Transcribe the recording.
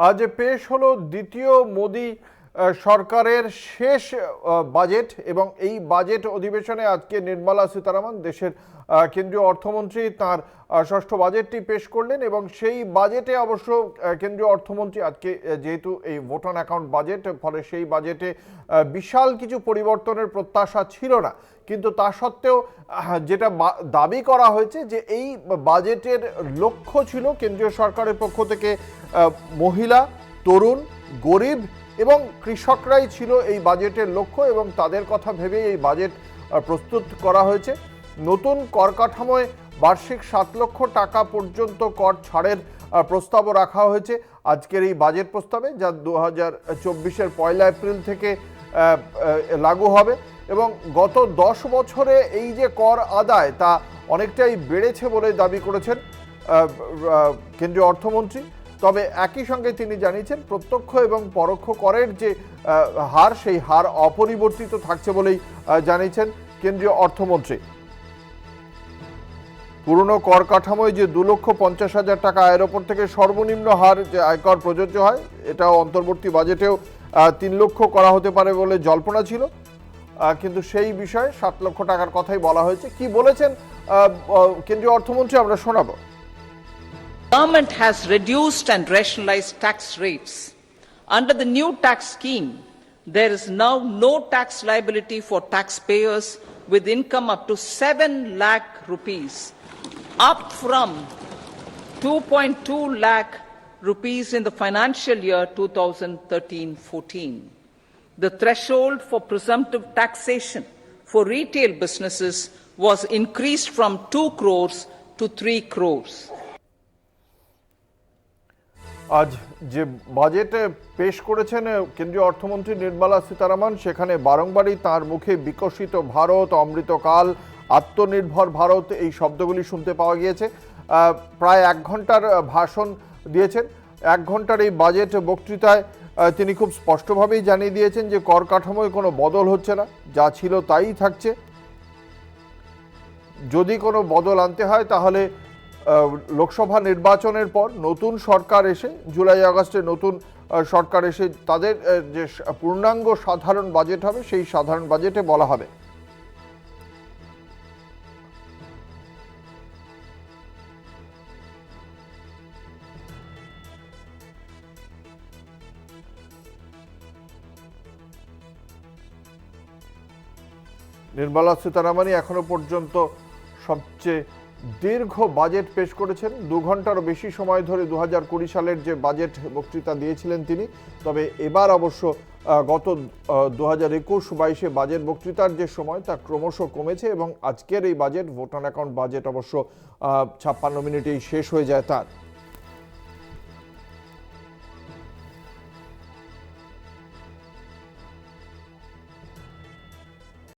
আজ পেশ হলো দ্বিতীয় মোদি সরকারের শেষ বাজেট এবং এই বাজেট অধিবেশনে আজকে নির্মলা সীতারামন দেশের কেন্দ্রীয় অর্থমন্ত্রী তার ষষ্ঠ বাজেটটি পেশ করলেন এবং সেই বাজেটে অবশ্য কেন্দ্রীয় অর্থমন্ত্রী আজকে যেহেতু এই ভোট অন অ্যাকাউন্ট বাজেট ফলে সেই বাজেটে বিশাল কিছু পরিবর্তনের প্রত্যাশা ছিল না, কিন্তু তা সত্ত্বেও যেটা দাবি করা হয়েছে যে এই বাজেটের লক্ষ্য ছিল কেন্দ্রীয় সরকারের পক্ষ থেকে মহিলা, তরুণ, গরিব এবং কৃষকরাই ছিল এই বাজেটের লক্ষ্য এবং তাদের কথা ভেবেই এই বাজেট প্রস্তুত করা হয়েছে। নতুন কর কাঠামোয় বার্ষিক 7 লক্ষ টাকা পর্যন্ত কর ছাড়ের প্রস্তাবও রাখা হয়েছে আজকের এই বাজেট প্রস্তাবে, যা 2024-এর 1 এপ্রিল থেকে লাগু হবে এবং গত 10 বছরে এই যে কর আদায় তা অনেকটাই বেড়েছে বলে দাবি করেছেন কেন্দ্রীয় অর্থমন্ত্রী। তবে একই সঙ্গে তিনি জানিয়েছেন প্রত্যক্ষ এবং পরোক্ষ করের যে হার সেই হার অপরিবর্তিত থাকছে বলেই জানিয়েছেন কেন্দ্রীয় অর্থমন্ত্রী। পুরনো কর কাঠামোয় যে 2,50,000 টাকা আয়ের ওপর থেকে সর্বনিম্ন হার যে আয়কর প্রযোজ্য হয় এটাও অন্তর্বর্তী বাজেটেও 3 লক্ষ করা হতে পারে বলে জল্পনা ছিল, কিন্তু সেই বিষয়ে 7 লক্ষ টাকার কথাই বলা হয়েছে। কি বলেছেন কেন্দ্রীয় অর্থমন্ত্রী আমরা শোনাবো। Government has reduced and rationalized tax rates. Under the new tax scheme, there is now no tax liability for taxpayers with income up to 7 lakh rupees, up from 2.2 lakh rupees in the financial year 2013-14. The threshold for presumptive taxation for retail businesses was increased from 2 crores to 3 crores. আজ যে budget পেশ করেছেন কেন্দ্রীয় অর্থমন্ত্রী নির্মলা সীতারামন, সেখানে বারংবারই তার মুখে বিকশিত ভারত, অমৃতকাল, আত্মনির্ভর ভারত এই শব্দগুলি শুনতে পাওয়া গিয়েছে। প্রায় 1 ঘন্টার ভাষণ দিয়েছেন। 1 ঘন্টার এই বাজেট বক্তৃতায় তিনি খুব স্পষ্টভাবেই জানিয়ে দিয়েছেন যে কর কাঠামোয় কোনো বদল হচ্ছে না, যা ছিল তাই থাকছে। যদি কোনো বদল আনতে হয় তাহলে লোকসভা নির্বাচনের পর নতুন সরকার এসে জুলাই আগস্টে নতুন সরকার এসে তাদের যে পূর্ণাঙ্গ সাধারণ বাজেট হবে সেই সাধারণ বাজেটে বলা হবে। নির্মলা সীতারামনই এখনো পর্যন্ত সবচেয়ে দীর্ঘ বাজেট পেশ করেছেন। 2 ঘন্টারও বেশি সময় ধরে 2020 সালের যে বাজেট বক্তৃতা দিয়েছিলেন তিনি। তবে এবার অবশ্য গত 2021-22-এ বাজেট বক্তৃতার যে সময় তা ক্রমশ কমেছে এবং আজকের এই budget vote on account budget অবশ্য 56 মিনিটেই শেষ হয়ে যায় তার।